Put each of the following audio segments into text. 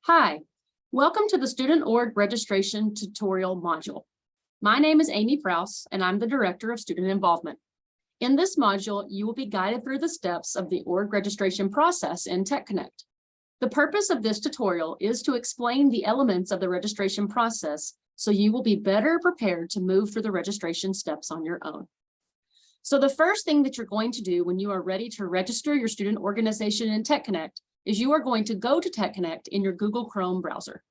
Hi, welcome to the Student Org Registration Tutorial module. My name is Amy Prowse, and I'm the Director of Student Involvement. In this module, you will be guided through the steps of the org registration process in TechConnect. The purpose of this tutorial is to explain the elements of the registration process so you will be better prepared to move through the registration steps on your own. So the first thing that you're going to do when you are ready to register your student organization in TechConnect is you are going to go to TechConnect in your Google Chrome browser.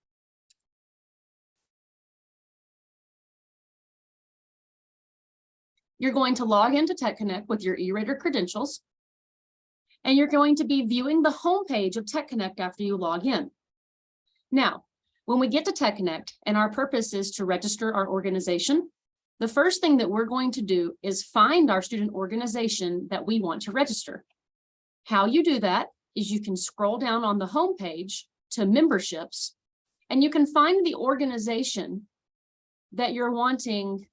You're going to log into TechConnect with your E-Rater credentials, and you're going to be viewing the homepage of TechConnect after you log in. Now, when we get to TechConnect and our purpose is to register our organization, the first thing that we're going to do is find our student organization that we want to register. How you do that is you can scroll down on the home page to memberships, and you can find the organization that you're wanting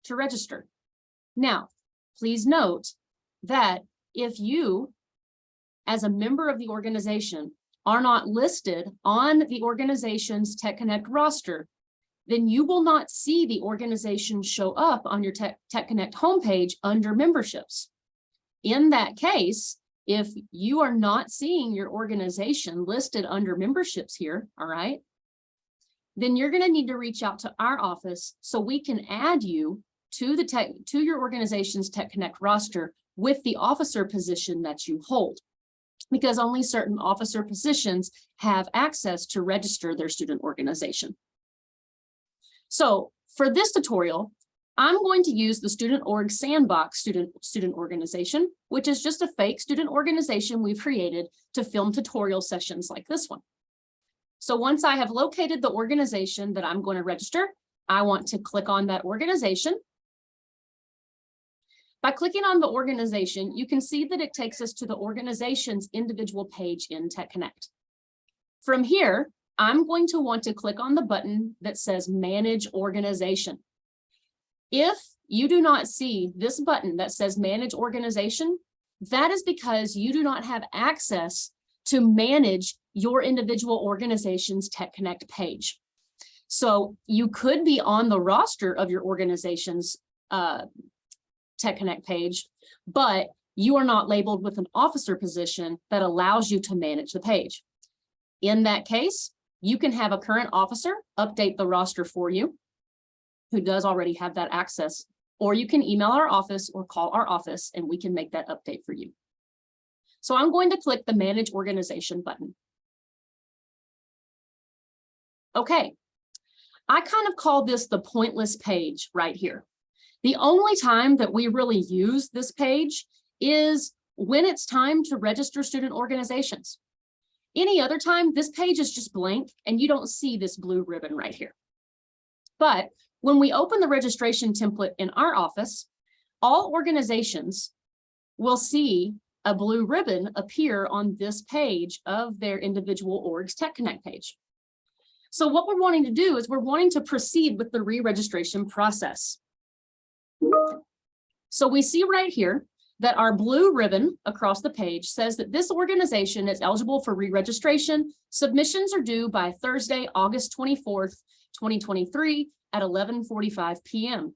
to register. Now, please note that if you, as a member of the organization, are not listed on the organization's TechConnect roster, then you will not see the organization show up on your TechConnect homepage under memberships. In that case, if you are not seeing your organization listed under memberships here, all right, then you're going to need to reach out to our office so we can add you to your organization's TechConnect roster with the officer position that you hold, because only certain officer positions have access to register their student organization. So for this tutorial, I'm going to use the Student Org Sandbox student organization, which is just a fake student organization we've created to film tutorial sessions like this one. So once I have located the organization that I'm going to register, I want to click on that organization. By clicking on the organization, you can see that it takes us to the organization's individual page in TechConnect. From here, I'm going to want to click on the button that says Manage Organization. If you do not see this button that says Manage Organization, that is because you do not have access to manage your individual organization's TechConnect page. So you could be on the roster of your organization's TechConnect page, but you are not labeled with an officer position that allows you to manage the page. In that case, you can have a current officer update the roster for you, who does already have that access, or you can email our office or call our office and we can make that update for you. So I'm going to click the Manage Organization button. Okay, I kind of call this the pointless page right here. The only time that we really use this page is when it's time to register student organizations. Any other time, this page is just blank and you don't see this blue ribbon right here. But when we open the registration template in our office, all organizations will see a blue ribbon appear on this page of their individual org's TechConnect page. So what we're wanting to do is we're wanting to proceed with the re-registration process. So we see right here that our blue ribbon across the page says that this organization is eligible for re-registration. Submissions are due by Thursday, August 24th, 2023 at 11:45 p.m.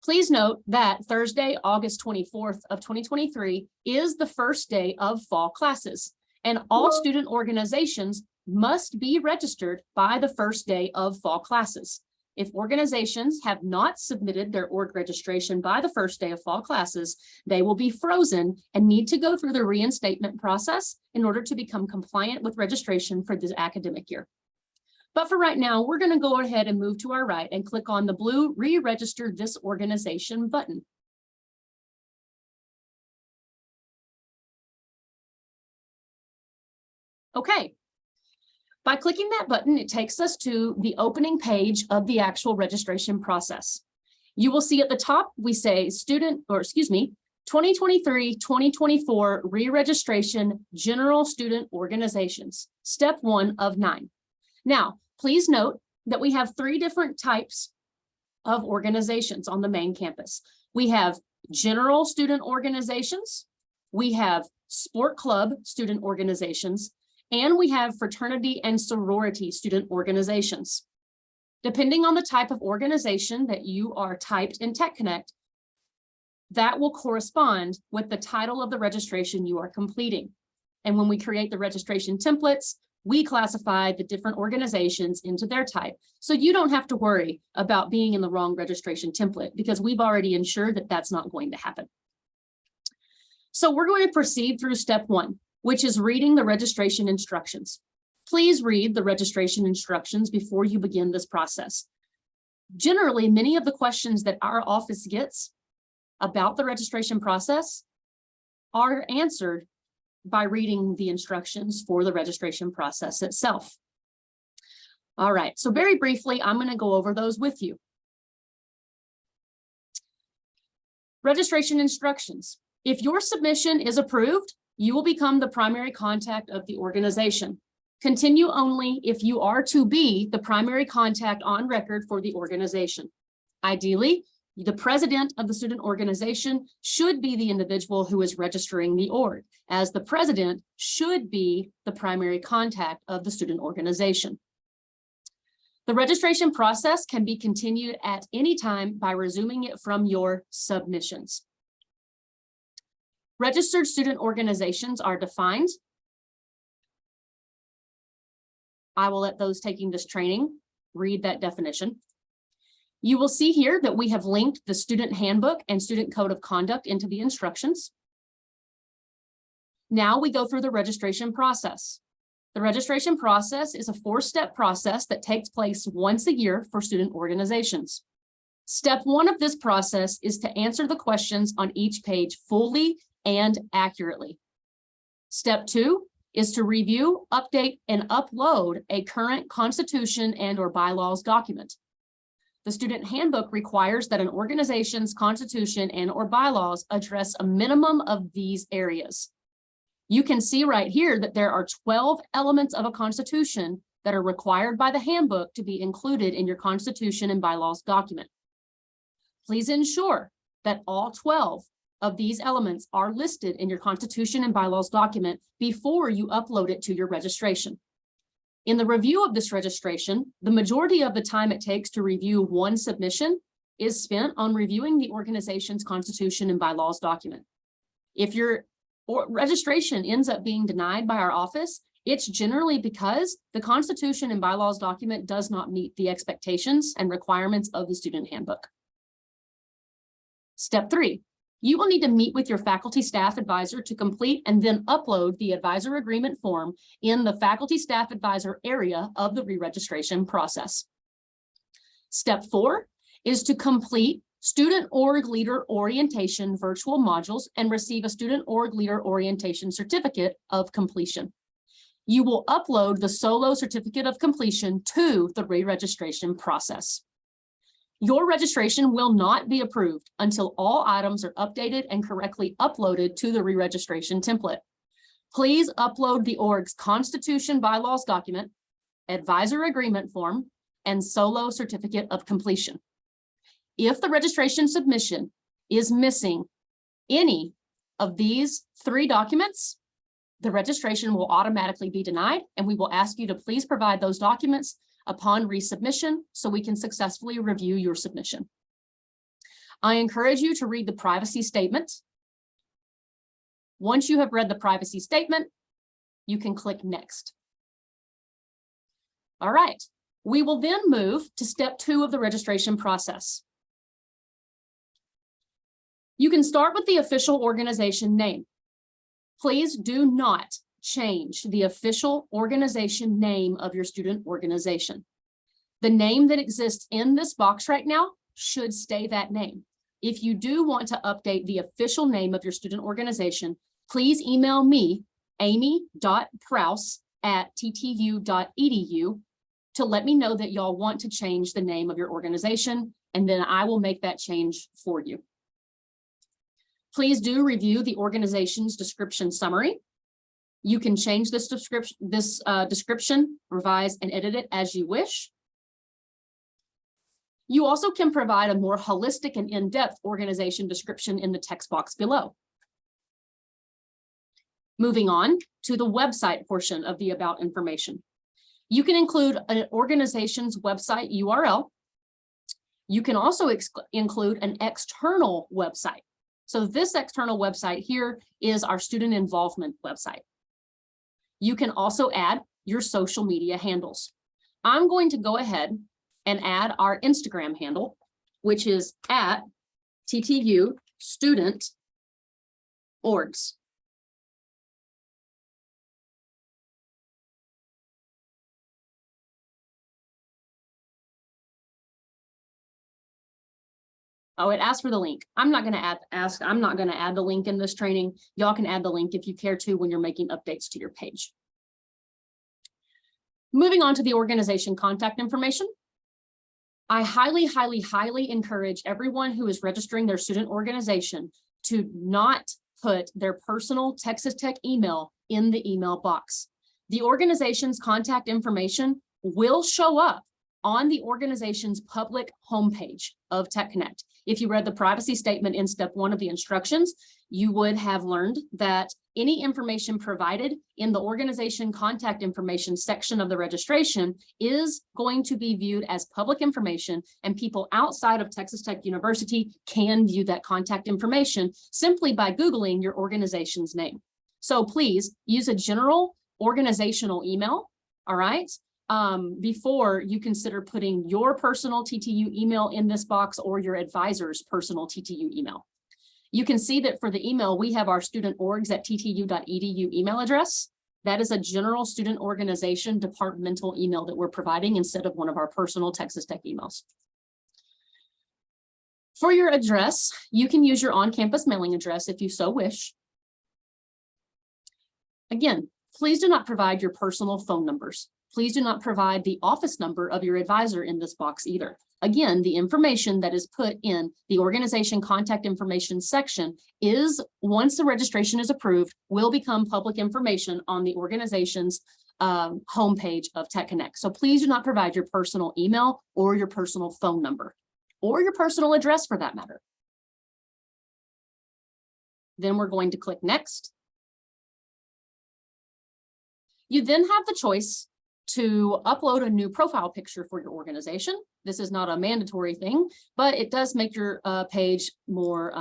Please note that Thursday, August 24th of 2023 is the first day of fall classes, and all student organizations must be registered by the first day of fall classes. If organizations have not submitted their org registration by the first day of fall classes, they will be frozen and need to go through the reinstatement process in order to become compliant with registration for this academic year. But for right now, we're going to go ahead and move to our right and click on the blue Re-Register This Organization button. Okay. By clicking that button, it takes us to the opening page of the actual registration process. You will see at the top, we say 2023-2024 re-registration general student organizations, step 1 of 9. Now, please note that we have 3 different types of organizations on the main campus. We have general student organizations, we have sport club student organizations, And we have fraternity and sorority student organizations. Depending on the type of organization that you are typed in Tech Connect, that will correspond with the title of the registration you are completing. And when we create the registration templates, we classify the different organizations into their type. So you don't have to worry about being in the wrong registration template because we've already ensured that that's not going to happen. So we're going to proceed through step 1, which is reading the registration instructions. Please read the registration instructions before you begin this process. Generally, many of the questions that our office gets about the registration process are answered by reading the instructions for the registration process itself. All right, so very briefly, I'm going to go over those with you. Registration instructions. If your submission is approved, you will become the primary contact of the organization. Continue only if you are to be the primary contact on record for the organization. Ideally, the president of the student organization should be the individual who is registering the org, as the president should be the primary contact of the student organization. The registration process can be continued at any time by resuming it from your submissions. Registered student organizations are defined. I will let those taking this training read that definition. You will see here that we have linked the student handbook and student code of conduct into the instructions. Now we go through the registration process. The registration process is a 4-step process that takes place once a year for student organizations. Step 1 of this process is to answer the questions on each page fully and accurately. Step 2 is to review, update, and upload a current constitution and/or bylaws document. The student handbook requires that an organization's constitution and/or bylaws address a minimum of these areas. You can see right here that there are 12 elements of a constitution that are required by the handbook to be included in your constitution and bylaws document. Please ensure that all 12 of these elements are listed in your constitution and bylaws document before you upload it to your registration. In the review of this registration, the majority of the time it takes to review one submission is spent on reviewing the organization's constitution and bylaws document. If your registration ends up being denied by our office, it's generally because the constitution and bylaws document does not meet the expectations and requirements of the student handbook. Step 3. You will need to meet with your faculty staff advisor to complete and then upload the advisor agreement form in the faculty staff advisor area of the re-registration process. Step 4 is to complete student org leader orientation virtual modules and receive a student org leader orientation certificate of completion. You will upload the solo certificate of completion to the re-registration process. Your registration will not be approved until all items are updated and correctly uploaded to the re-registration template. Please upload the org's constitution bylaws document, advisor agreement form, and solo certificate of completion. If the registration submission is missing any of these 3 documents, the registration will automatically be denied, and we will ask you to please provide those documents upon resubmission so we can successfully review your submission. I encourage you to read the privacy statement. Once you have read the privacy statement, you can click next. All right, we will then move to step 2 of the registration process. You can start with the official organization name. Please do not change the official organization name of your student organization. The name that exists in this box right now should stay that name. If you do want to update the official name of your student organization, please email me, amy.prouse@ttu.edu, to let me know that y'all want to change the name of your organization, and then I will make that change for you. Please do review the organization's description summary. You can change this description, revise and edit it as you wish. You also can provide a more holistic and in-depth organization description in the text box below. Moving on to the website portion of the about information. You can include an organization's website URL. You can also include an external website. So this external website here is our student involvement website. You can also add your social media handles. I'm going to go ahead and add our Instagram handle, which is at TTU Student Orgs. Oh, it asks for the link. I'm not going to add the link in this training. Y'all can add the link if you care to when you're making updates to your page. Moving on to the organization contact information. I highly, highly, highly encourage everyone who is registering their student organization to not put their personal Texas Tech email in the email box. The organization's contact information will show up on the organization's public homepage of Tech Connect. If you read the privacy statement in step 1 of the instructions, you would have learned that any information provided in the organization contact information section of the registration is going to be viewed as public information, and people outside of Texas Tech University can view that contact information simply by Googling your organization's name. So please use a general organizational email, all right? Before you consider putting your personal TTU email in this box or your advisor's personal TTU email. You can see that for the email, we have our studentorgs@ttu.edu email address. That is a general student organization departmental email that we're providing instead of one of our personal Texas Tech emails. For your address, you can use your on-campus mailing address if you so wish. Again, please do not provide your personal phone numbers. Please do not provide the office number of your advisor in this box either. Again, the information that is put in the organization contact information section is, once the registration is approved, will become public information on the organization's homepage of Tech Connect. So please do not provide your personal email or your personal phone number or your personal address for that matter. Then we're going to click next. You then have the choice to upload a new profile picture for your organization. This is not a mandatory thing, but it does make your page more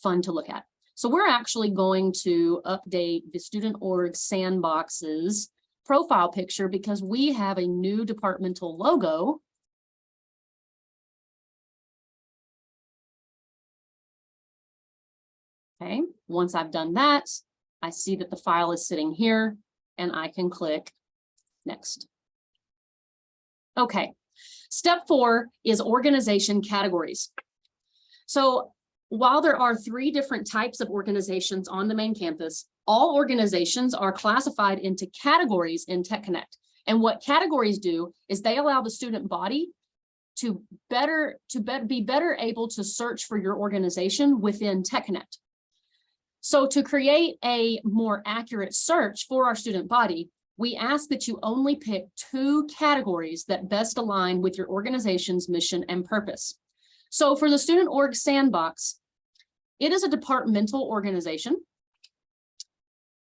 fun to look at. So we're actually going to update the Student Org Sandbox's profile picture because we have a new departmental logo. Okay, once I've done that, I see that the file is sitting here and I can click next. Okay, step 4 is organization categories. So while there are 3 different types of organizations on the main campus, all organizations are classified into categories in Tech Connect. And what categories do is they allow the student body to be better able to search for your organization within Tech Connect. So to create a more accurate search for our student body, we ask that you only pick 2 categories that best align with your organization's mission and purpose. So for the Student Org Sandbox, it is a departmental organization.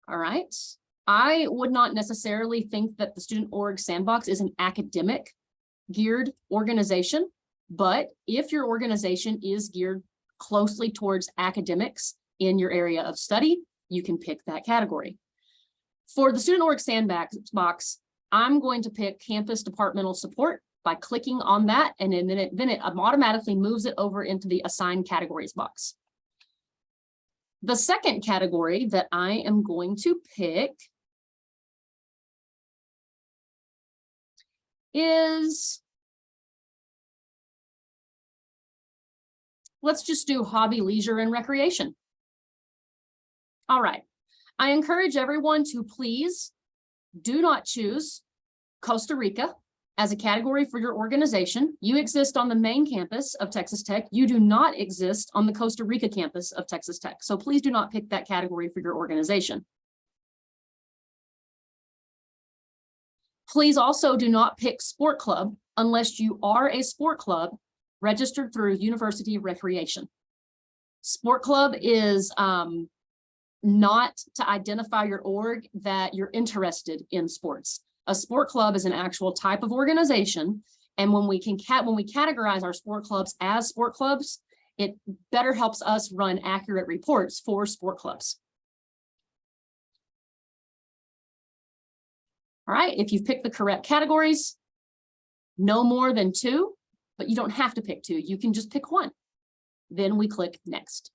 All right. I would not necessarily think that the Student Org Sandbox is an academic geared organization, but if your organization is geared closely towards academics in your area of study, you can pick that category. For the Student Org Sandbox, I'm going to pick Campus Departmental Support by clicking on that, and then it automatically moves it over into the Assigned Categories box. The second category that I am going to pick is, let's just do Hobby, Leisure, and Recreation. All right. I encourage everyone to please do not choose Costa Rica as a category for your organization. You exist on the main campus of Texas Tech. You do not exist on the Costa Rica campus of Texas Tech. So please do not pick that category for your organization. Please also do not pick Sport Club unless you are a sport club registered through University Recreation. Sport Club is not to identify your org that you're interested in sports. A sport club is an actual type of organization. And when we categorize our sport clubs as sport clubs, it better helps us run accurate reports for sport clubs. All right, if you've picked the correct categories, no more than 2, but you don't have to pick 2. You can just pick 1. Then we click next.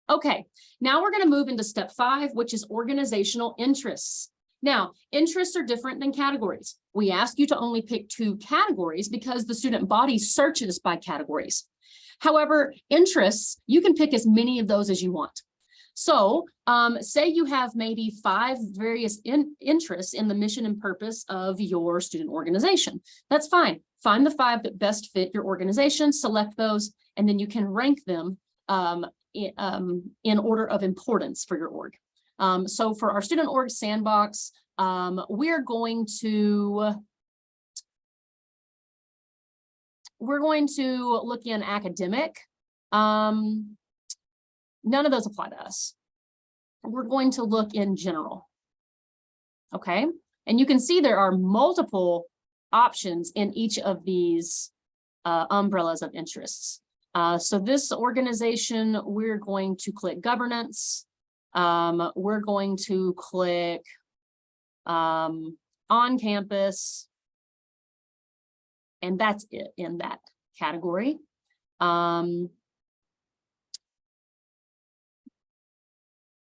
Okay, now we're going to move into step 5, which is organizational interests. Now, interests are different than categories. We ask you to only pick 2 categories because the student body searches by categories. However, interests, you can pick as many of those as you want. So say you have maybe 5 various interests in the mission and purpose of your student organization. That's fine. Find the 5 that best fit your organization, select those, and then you can rank them in order of importance for your org. So for our student org sandbox, we're going to look in academic. None of those apply to us. We're going to look in general. Okay, and you can see there are multiple options in each of these umbrellas of interests. So this organization, we're going to click governance. We're going to click on campus. And that's it in that category.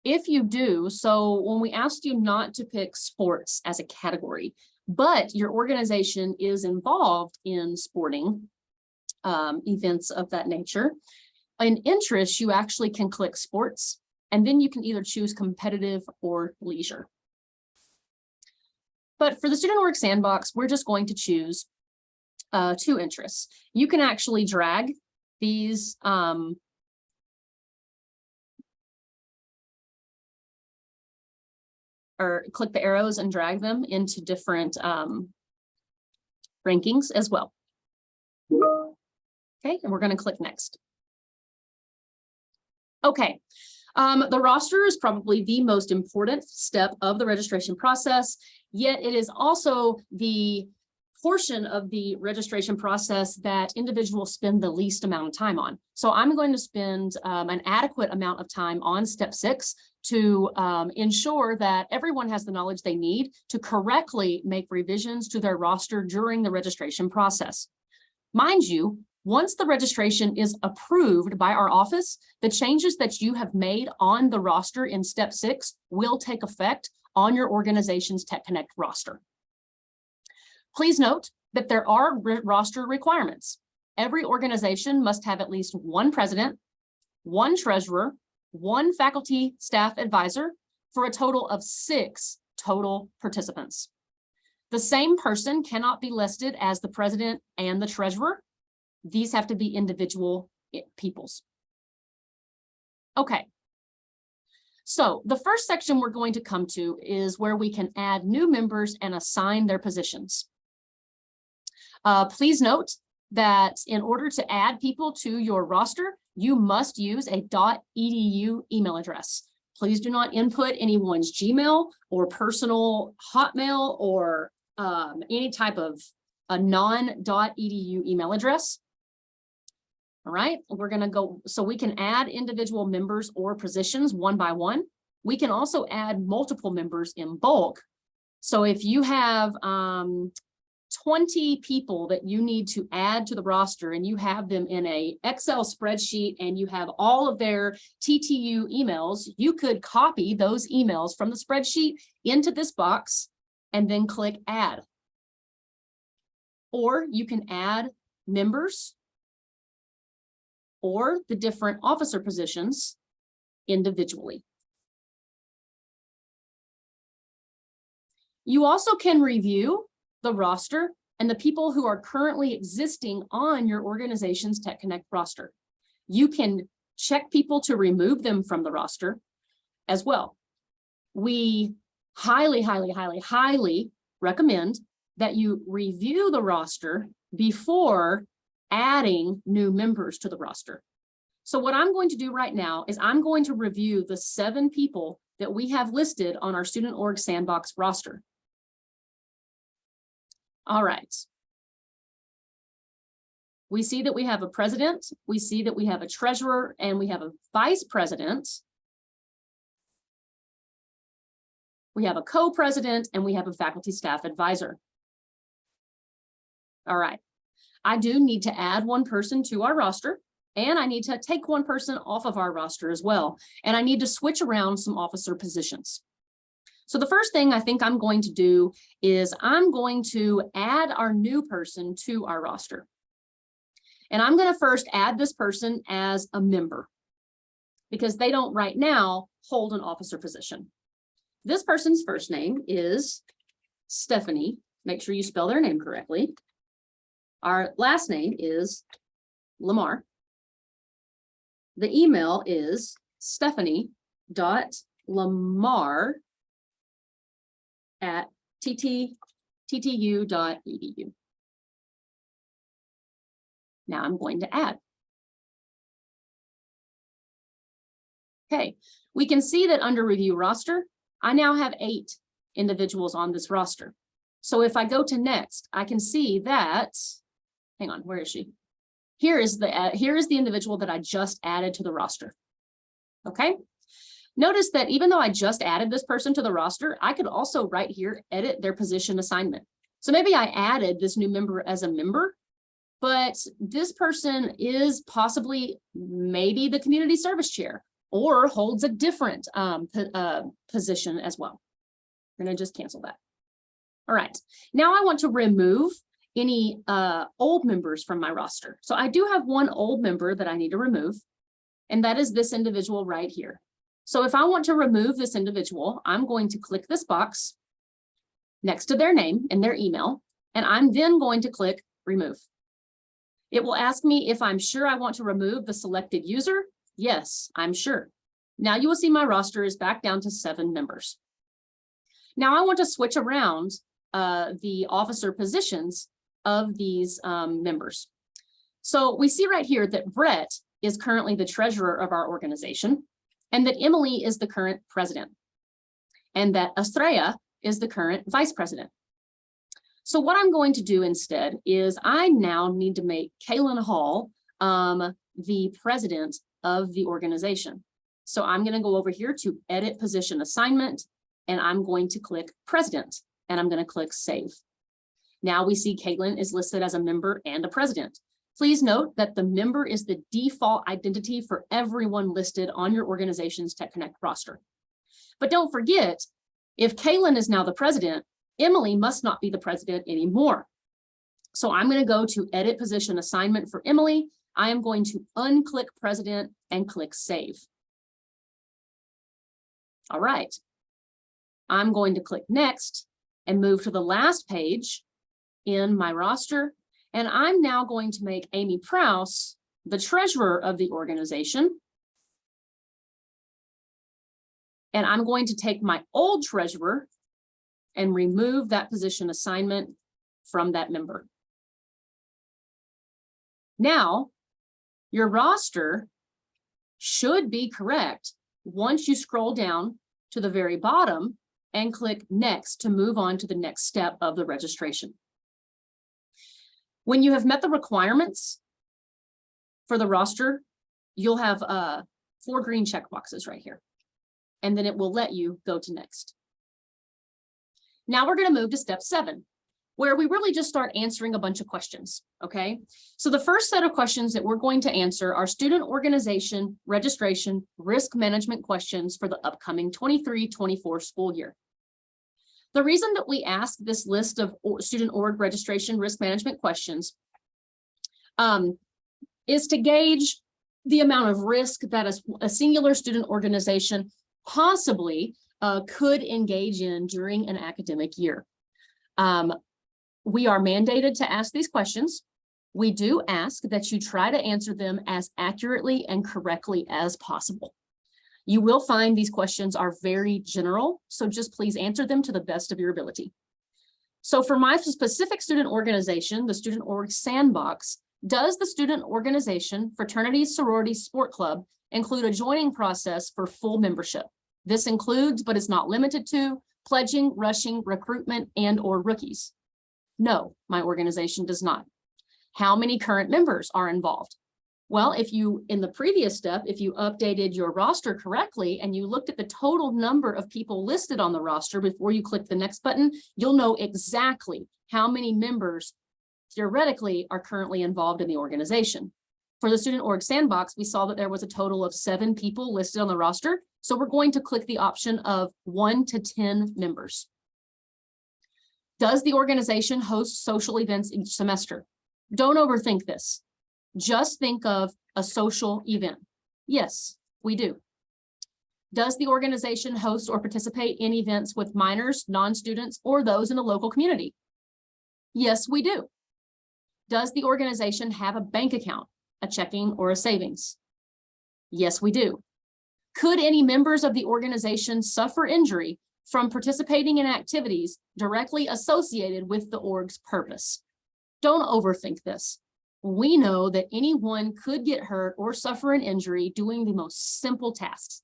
If you do, so when we asked you not to pick sports as a category, but your organization is involved in sporting events of that nature, in interest, you actually can click sports, and then you can either choose competitive or leisure. But for the student org sandbox, we're just going to choose 2 interests. You can actually drag these or click the arrows and drag them into different rankings as well. Okay, and we're going to click next. Okay, the roster is probably the most important step of the registration process, yet it is also the portion of the registration process that individuals spend the least amount of time on. So I'm going to spend an adequate amount of time on step 6 to ensure that everyone has the knowledge they need to correctly make revisions to their roster during the registration process. Mind you, once the registration is approved by our office, the changes that you have made on the roster in step 6 will take effect on your organization's Tech Connect roster. Please note that there are roster requirements. Every organization must have at least 1 president, 1 treasurer, 1 faculty staff advisor for a total of 6 total participants. The same person cannot be listed as the president and the treasurer. These have to be individual peoples. Okay. So the first section we're going to come to is where we can add new members and assign their positions. Please note that in order to add people to your roster, you must use a .edu email address. Please do not input anyone's Gmail or personal Hotmail or any type of a non.edu email address. All right, we're going to go, so we can add individual members or positions one by one. We can also add multiple members in bulk. So if you have 20 people that you need to add to the roster and you have them in a Excel spreadsheet and you have all of their TTU emails, you could copy those emails from the spreadsheet into this box and then click add. Or you can add members or the different officer positions individually. You also can review the roster and the people who are currently existing on your organization's Tech Connect roster. You can check people to remove them from the roster as well. We highly, highly, highly, highly recommend that you review the roster before adding new members to the roster. So what I'm going to do right now is I'm going to review the 7 people that we have listed on our Student Org Sandbox roster. All right. We see that we have a president, we see that we have a treasurer, and we have a vice president. We have a co-president, and we have a faculty staff advisor. All right. I do need to add 1 person to our roster, and I need to take 1 person off of our roster as well. And I need to switch around some officer positions. So the first thing I think I'm going to do is I'm going to add our new person to our roster. And I'm going to first add this person as a member because they don't right now hold an officer position. This person's first name is Stephanie. Make sure you spell their name correctly. Our last name is Lamar. The email is stephanie.lamar@ttu.edu. Now I'm going to add. Okay, we can see that under review roster, I now have 8 individuals on this roster. So if I go to next, I can see that, hang on, where is she? Here is the individual that I just added to the roster. Okay, notice that even though I just added this person to the roster, I could also right here edit their position assignment. So maybe I added this new member as a member, but this person is possibly maybe the community service chair or holds a different position as well. I'm going to just cancel that. All right, now I want to remove any old members from my roster. So I do have 1 old member that I need to remove, and that is this individual right here. So if I want to remove this individual, I'm going to click this box next to their name and their email, and I'm then going to click remove. It will ask me if I'm sure I want to remove the selected user. Yes, I'm sure. Now you will see my roster is back down to 7 members. Now I want to switch around the officer positions of these members. So we see right here that Brett is currently the treasurer of our organization, and that Emily is the current president, and that Estrella is the current vice president. So what I'm going to do instead is I now need to make Kaylin Hall the president of the organization. So I'm going to go over here to edit position assignment, and I'm going to click president, and I'm going to click save. Now we see Caitlin is listed as a member and a president. Please note that the member is the default identity for everyone listed on your organization's Tech Connect roster. But don't forget, if Caitlin is now the president, Emily must not be the president anymore. So I'm going to go to edit position assignment for Emily. I am going to unclick president and click save. All right. I'm going to click next and move to the last page in my roster. And I'm now going to make Amy Prouse the treasurer of the organization. And I'm going to take my old treasurer and remove that position assignment from that member. Now, your roster should be correct once you scroll down to the very bottom and click next to move on to the next step of the registration. When you have met the requirements for the roster, you'll have 4 green check boxes right here, and then it will let you go to next. Now we're going to move to step 7, where we really just start answering a bunch of questions, okay? So the first set of questions that we're going to answer are student organization, registration, risk management questions for the upcoming 23-24 school year. The reason that we ask this list of student org registration risk management questions is to gauge the amount of risk that a singular student organization possibly could engage in during an academic year. We are mandated to ask these questions. We do ask that you try to answer them as accurately and correctly as possible. You will find these questions are very general, so just please answer them to the best of your ability. So for my specific student organization, the Student Org Sandbox, Does the student organization, fraternity, sorority, sport club include a joining process for full membership? This includes, but is not limited to, pledging, rushing, recruitment, and/or rookies. No, my organization does not. How many current members are involved? Well, if you, in the previous step, if you updated your roster correctly and you looked at the total number of people listed on the roster before you click the next button, you'll know exactly how many members theoretically are currently involved in the organization. For the Student Org Sandbox, we saw that there was a total of 7 people listed on the roster. So we're going to click the option of 1 to 10 members. Does the organization host social events each semester? Don't overthink this. Just think of a social event. Yes, we do. Does the organization host or participate in events with minors, non-students, or those in the local community? Yes, we do. Does the organization have a bank account, a checking, or a savings? Yes, we do. Could any members of the organization suffer injury from participating in activities directly associated with the org's purpose? Don't overthink this. We know that anyone could get hurt or suffer an injury doing the most simple tasks,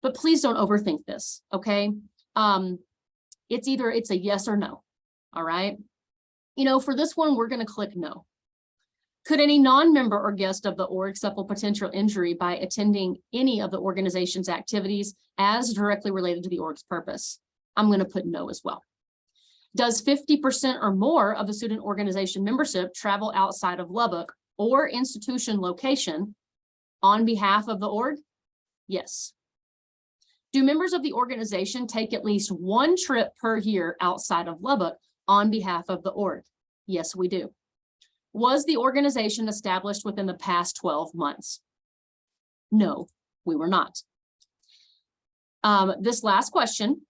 but please don't overthink this, okay? It's a yes or no, all right? You know, for this one, we're going to click no. Could any non-member or guest of the org suffer potential injury by attending any of the organization's activities as directly related to the org's purpose? I'm going to put no as well. Does 50% or more of the student organization membership travel outside of Lubbock or institution location on behalf of the org? Yes. Do members of the organization take at least 1 trip per year outside of Lubbock on behalf of the org? Yes, we do. Was the organization established within the past 12 months? No, we were not. This last question,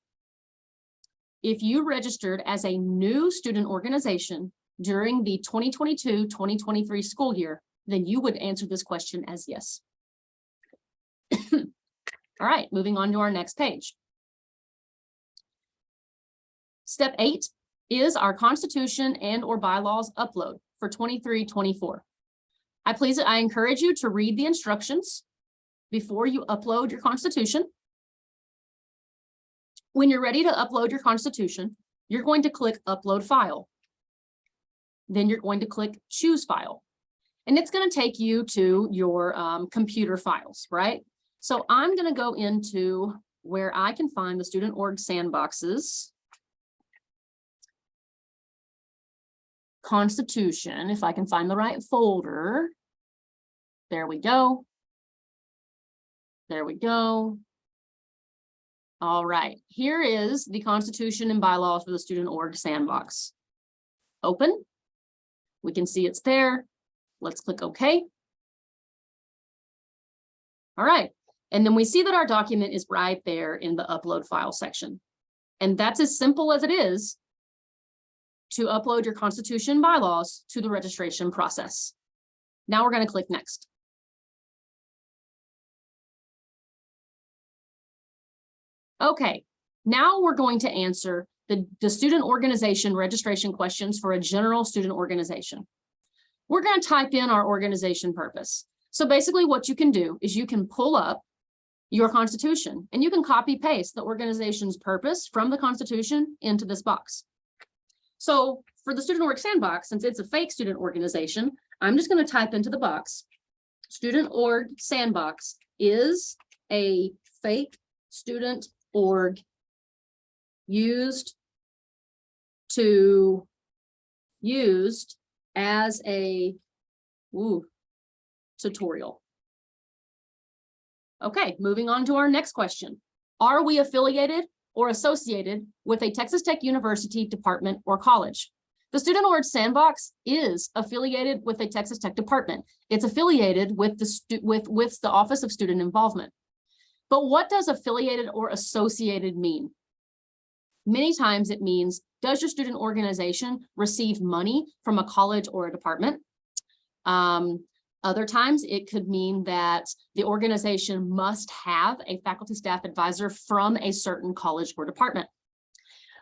if you registered as a new student organization during the 2022-2023 school year, then you would answer this question as yes. All right, moving on to our next page. Step 8 is our constitution and or bylaws upload for 23-24. I encourage you to read the instructions before you upload your constitution. When you're ready to upload your constitution, you're going to click upload file. Then you're going to click choose file. And it's going to take you to your computer files, right? So I'm going to go into where I can find the Student Org Sandboxes Constitution, if I can find the right folder. There we go. There we go. All right, here is the Constitution and bylaws for the Student Org Sandbox. Open. We can see it's there. Let's click OK. All right, and then we see that our document is right there in the upload file section. And that's as simple as it is to upload your Constitution bylaws to the registration process. Now we're going to click next. Okay, now we're going to answer the student organization registration questions for a general student organization. We're going to type in our organization purpose. So basically what you can do is you can pull up your Constitution and you can copy paste the organization's purpose from the Constitution into this box. So for the Student Org Sandbox, since it's a fake student organization, I'm just going to type into the box, Student Org Sandbox is a fake student org used as a tutorial. Okay, moving on to our next question. Are we affiliated or associated with a Texas Tech University department or college? The Student Org Sandbox is affiliated with a Texas Tech department. It's affiliated with the Office of Student Involvement. But what does affiliated or associated mean? Many times it means, does your student organization receive money from a college or a department? Other times it could mean that the organization must have a faculty staff advisor from a certain college or department.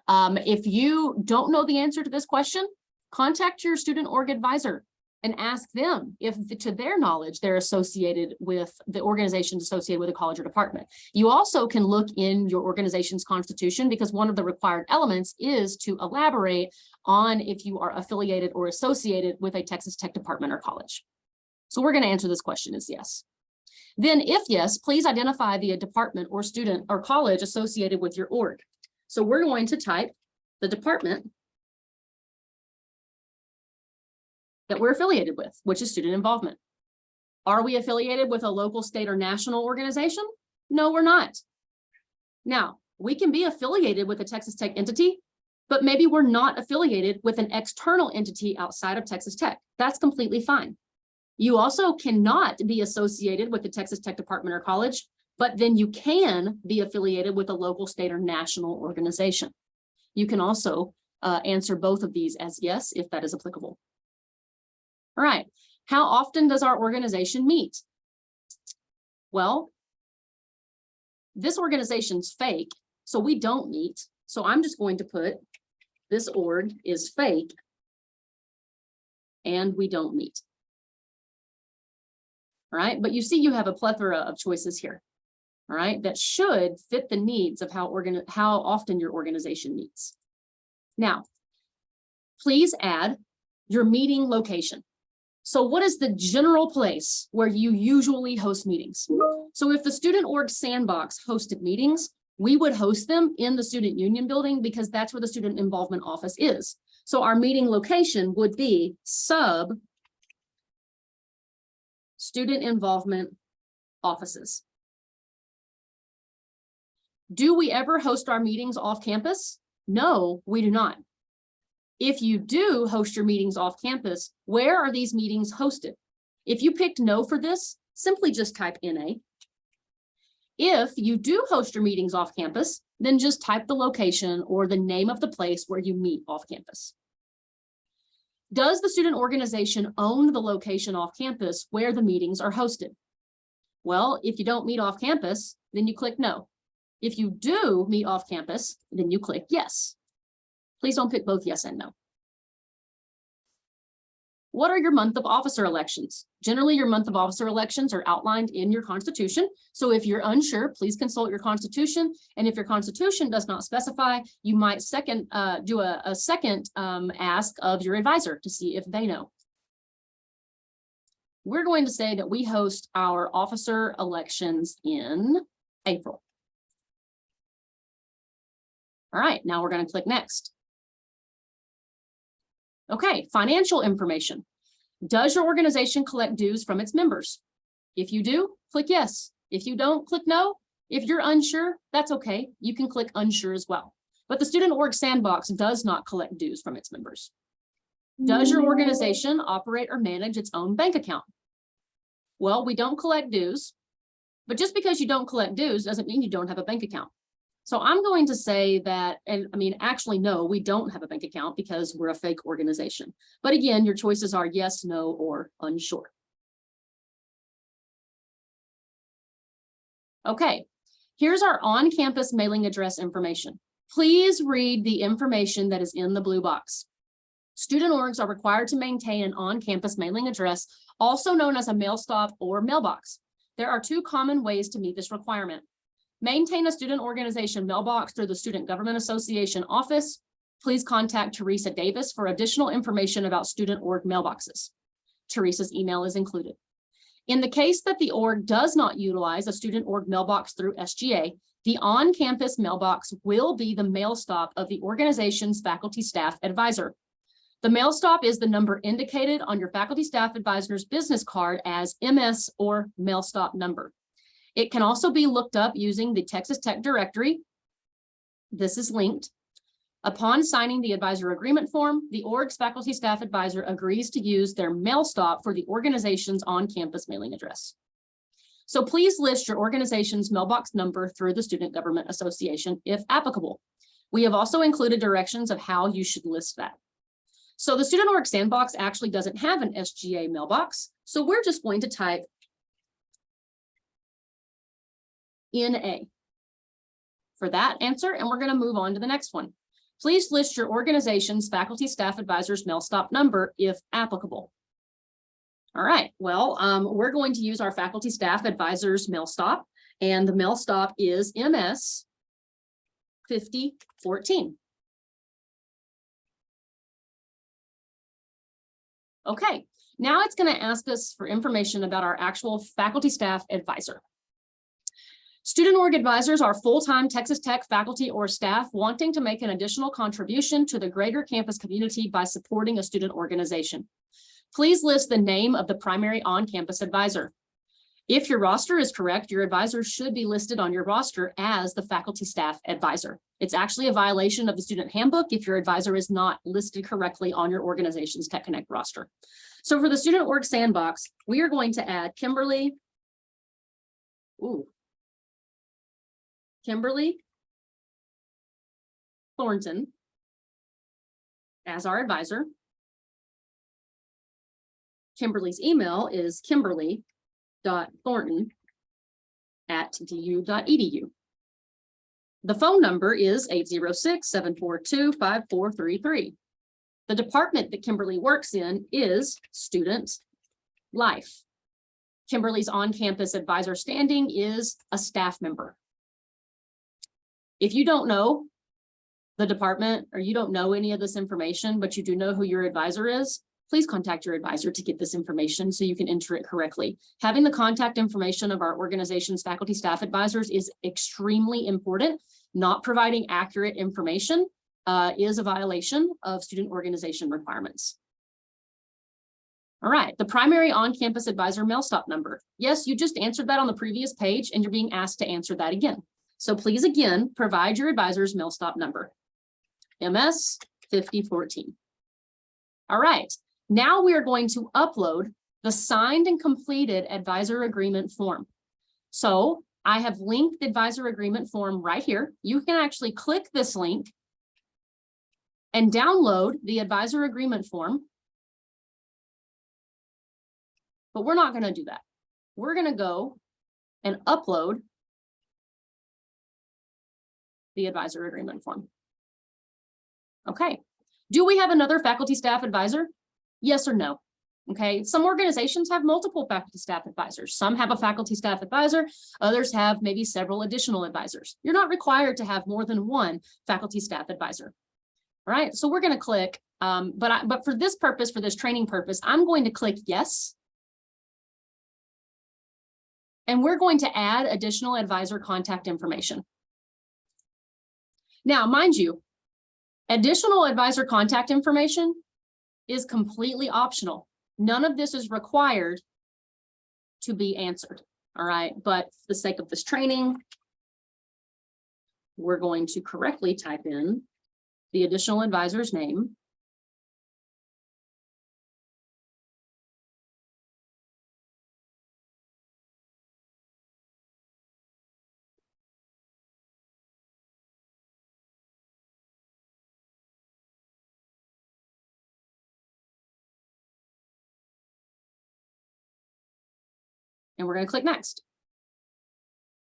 If you don't know the answer to this question, contact your student org advisor and ask them if, to their knowledge, they're associated with the organizations associated with a college or department. You also can look in your organization's constitution, because one of the required elements is to elaborate on if you are affiliated or associated with a Texas Tech department or college. So we're going to answer this question as yes. Then if yes, please identify the department or student or college associated with your org. So we're going to type the department that we're affiliated with, which is student involvement. Are we affiliated with a local, state, or national organization? No, we're not. Now, we can be affiliated with a Texas Tech entity, but maybe we're not affiliated with an external entity outside of Texas Tech. That's completely fine. You also cannot be associated with the Texas Tech department or college, but then you can be affiliated with a local, state, or national organization. You can also answer both of these as yes, if that is applicable. All right, how often does our organization meet? Well, this organization's fake, so we don't meet. So I'm just going to put this org is fake and we don't meet. All right, but you see you have a plethora of choices here, all right, that should fit the needs of how often your organization meets. Now, please add your meeting location. So what is the general place where you usually host meetings? So if the Student Org Sandbox hosted meetings, we would host them in the Student Union building, because that's where the Student Involvement Office is. So our meeting location would be sub Student Involvement Offices. Do we ever host our meetings off campus? No, we do not. If you do host your meetings off campus, where are these meetings hosted? If you picked no for this, simply just type NA. If you do host your meetings off campus, then just type the location or the name of the place where you meet off campus. Does the student organization own the location off campus where the meetings are hosted? Well, if you don't meet off campus, then you click no. If you do meet off campus, then you click yes. Please don't pick both yes and no. What are your month of officer elections? Generally, your month of officer elections are outlined in your constitution. So if you're unsure, please consult your constitution. And if your constitution does not specify, you might do a second ask of your advisor to see if they know. We're going to say that we host our officer elections in April. All right, now we're going to click next. Okay, financial information. Does your organization collect dues from its members? If you do, click yes. If you don't, click no. If you're unsure, that's okay. You can click unsure as well. But the Student Org Sandbox does not collect dues from its members. Does your organization operate or manage its own bank account? Well, we don't collect dues, but just because you don't collect dues doesn't mean you don't have a bank account. So I'm going to say that, and I mean, actually, no, we don't have a bank account because we're a fake organization. But again, your choices are yes, no, or unsure. Okay, here's our on-campus mailing address information. Please read the information that is in the blue box. Student orgs are required to maintain an on-campus mailing address, also known as a mail stop or mailbox. There are two common ways to meet this requirement. Maintain a student organization mailbox through the Student Government Association office. Please contact Teresa Davis for additional information about student org mailboxes. Teresa's email is included. In the case that the org does not utilize a student org mailbox through SGA, the on-campus mailbox will be the mail stop of the organization's faculty staff advisor. The mail stop is the number indicated on your faculty staff advisor's business card as MS or mail stop number. It can also be looked up using the Texas Tech directory. This is linked. Upon signing the advisor agreement form, the org's faculty staff advisor agrees to use their mail stop for the organization's on-campus mailing address. So please list your organization's mailbox number through the Student Government Association if applicable. We have also included directions of how you should list that. So the Student Org Sandbox actually doesn't have an SGA mailbox. So we're just going to type NA for that answer, and we're going to move on to the next one. Please list your organization's faculty staff advisor's mail stop number if applicable. All right, well, we're going to use our faculty staff advisors mail stop, and the mail stop is MS 5014. Okay, now it's going to ask us for information about our actual faculty staff advisor. Student org advisors are full-time Texas Tech faculty or staff wanting to make an additional contribution to the greater campus community by supporting a student organization. Please list the name of the primary on-campus advisor. If your roster is correct, your advisor should be listed on your roster as the faculty staff advisor. It's actually a violation of the student handbook if your advisor is not listed correctly on your organization's Tech Connect roster. So for the student org sandbox, we are going to add Kimberly Thornton as our advisor. Kimberly's email is kimberly.thornton@du.edu. The phone number is 806-742-5433. The department that Kimberly works in is Student Life. Kimberly's on-campus advisor standing is a staff member. If you don't know the department or you don't know any of this information, but you do know who your advisor is, please contact your advisor to get this information so you can enter it correctly. Having the contact information of our organization's faculty staff advisors is extremely important. Not providing accurate information is a violation of student organization requirements. All right, the primary on-campus advisor mail stop number. Yes, you just answered that on the previous page and you're being asked to answer that again. So please again, provide your advisor's mail stop number, MS 5014. All right. Now we are going to upload the signed and completed advisor agreement form. So I have linked the advisor agreement form right here. You can actually click this link and download the advisor agreement form. But we're not going to do that. We're going to go and upload the advisor agreement form. Okay. Do we have another faculty staff advisor? Yes or no? Okay, some organizations have multiple faculty staff advisors. Some have a faculty staff advisor, others have maybe several additional advisors. You're not required to have more than one faculty staff advisor. All right, so we're going to click, but for this purpose, for this training purpose, I'm going to click yes. And we're going to add additional advisor contact information. Now, mind you, additional advisor contact information is completely optional. None of this is required to be answered. All right, but for the sake of this training, we're going to correctly type in the additional advisor's name. And we're going to click next.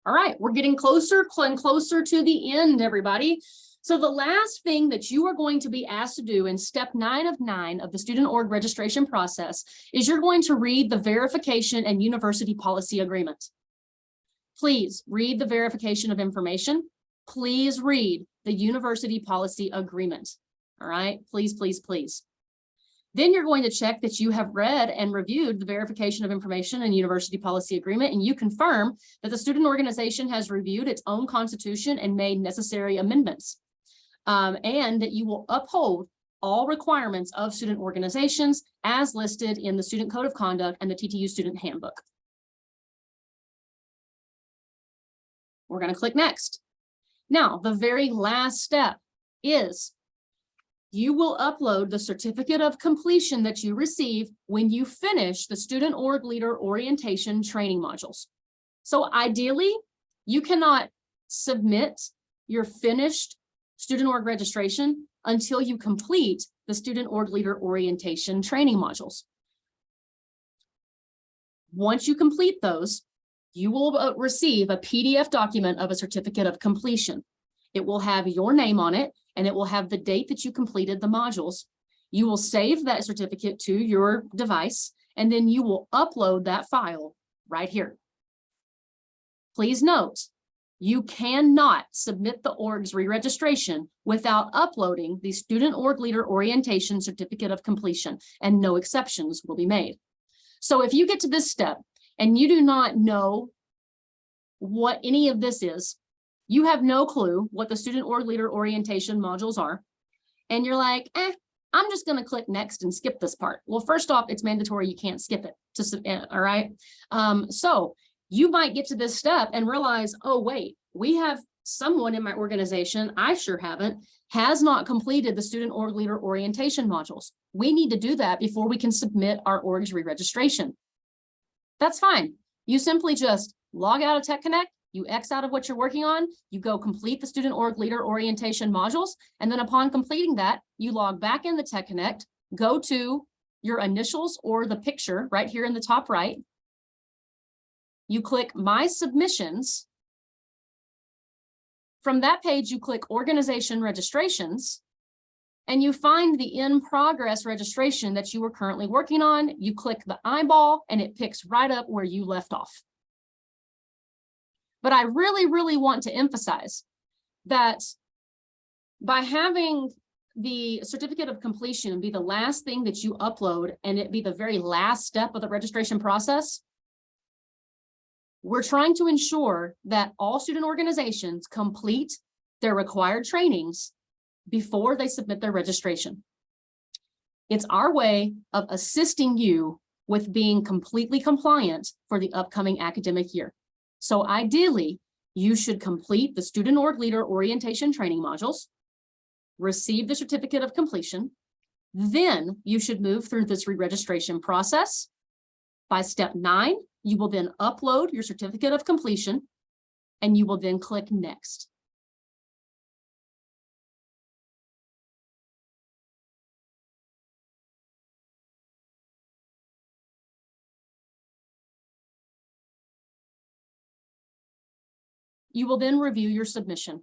All right, we're getting closer and closer to the end, everybody. So the last thing that you are going to be asked to do in step 9 of 9 of the student org registration process is you're going to read the verification and university policy agreement. Please read the verification of information. Please read the university policy agreement. All right, please, please, please. Then you're going to check that you have read and reviewed the verification of information and university policy agreement, and you confirm that the student organization has reviewed its own constitution and made necessary amendments, and that you will uphold all requirements of student organizations as listed in the Student Code of Conduct and the TTU Student Handbook. We're going to click next. Now, the very last step is you will upload the certificate of completion that you receive when you finish the student org leader orientation training modules. So ideally, you cannot submit your finished student org registration until you complete the student org leader orientation training modules. Once you complete those, you will receive a PDF document of a certificate of completion. It will have your name on it, and it will have the date that you completed the modules. You will save that certificate to your device, and then you will upload that file right here. Please note, you cannot submit the org's re-registration without uploading the Student Org Leader Orientation Certificate of Completion, and no exceptions will be made. So if you get to this step and you do not know what any of this is, you have no clue what the Student Org Leader Orientation modules are, and you're like, I'm just going to click next and skip this part. Well, first off, it's mandatory. You can't skip it. All right. So you might get to this step and realize, oh, wait, we have someone in my organization, I sure haven't, has not completed the Student Org Leader Orientation modules. We need to do that before we can submit our org's re-registration. That's fine. You simply just log out of Tech Connect, you X out of what you're working on, you go complete the Student Org Leader Orientation modules, and then upon completing that, you log back in the Tech Connect, go to your initials or the picture right here in the top right. You click My Submissions. From that page, you click Organization Registrations, and you find the in progress registration that you were currently working on. You click the eyeball and it picks right up where you left off. But I really, really want to emphasize that by having the certificate of completion be the last thing that you upload and it be the very last step of the registration process, we're trying to ensure that all student organizations complete their required trainings before they submit their registration. It's our way of assisting you with being completely compliant for the upcoming academic year. So ideally, you should complete the Student Org Leader Orientation training modules, receive the certificate of completion, then you should move through this re-registration process. By step 9, you will then upload your certificate of completion, and you will then click Next. You will then review your submission.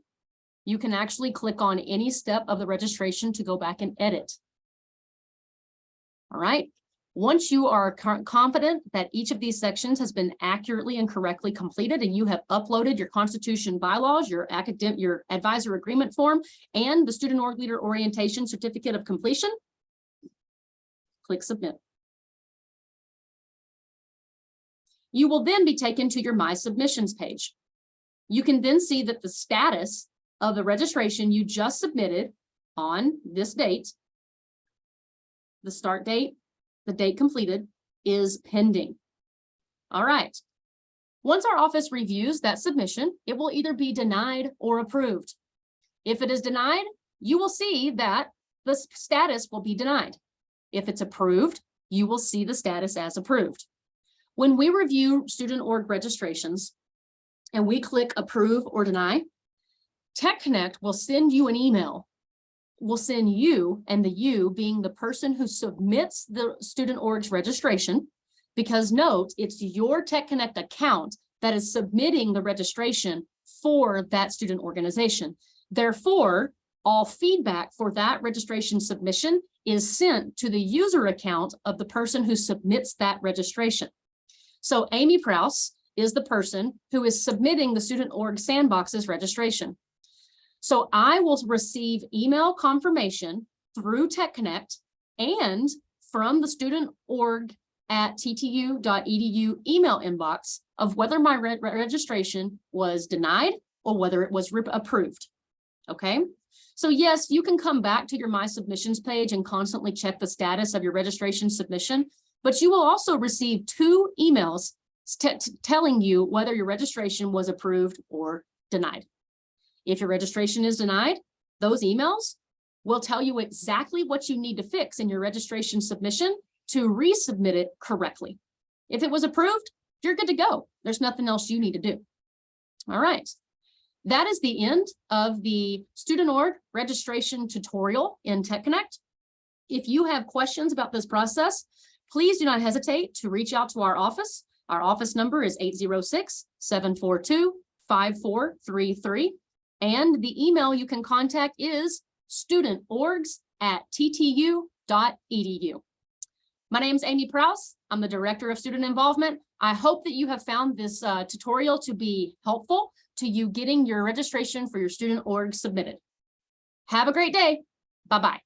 You can actually click on any step of the registration to go back and edit. All right. Once you are confident that each of these sections has been accurately and correctly completed, and you have uploaded your Constitution bylaws, your advisor agreement form, and the Student Org Leader Orientation Certificate of Completion, click Submit. You will then be taken to your My Submissions page. You can then see that the status of the registration you just submitted on this date, the start date, the date completed, is pending. All right. Once our office reviews that submission, it will either be denied or approved. If it is denied, you will see that the status will be denied. If it's approved, you will see the status as approved. When we review student org registrations and we click approve or deny, Tech Connect will send you an email. Will send you, and the you being the person who submits the student org's registration, because note, it's your Tech Connect account that is submitting the registration for that student organization. Therefore, all feedback for that registration submission is sent to the user account of the person who submits that registration. So Amy Prouse is the person who is submitting the Student Org Sandbox's registration. So I will receive email confirmation through Tech Connect and from the Student Org at ttu.edu email inbox of whether my registration was denied or whether it was approved. Okay. So yes, you can come back to your My Submissions page and constantly check the status of your registration submission, but you will also receive 2 emails telling you whether your registration was approved or denied. If your registration is denied, those emails will tell you exactly what you need to fix in your registration submission to resubmit it correctly. If it was approved, you're good to go. There's nothing else you need to do. All right. That is the end of the Student Org registration tutorial in Tech Connect. If you have questions about this process, please do not hesitate to reach out to our office. Our office number is 806-742-5433. And the email you can contact is studentorgs@ttu.edu. My name is Amy Prouse. I'm the Director of Student Involvement. I hope that you have found this tutorial to be helpful to you getting your registration for your student org submitted. Have a great day. Bye-bye.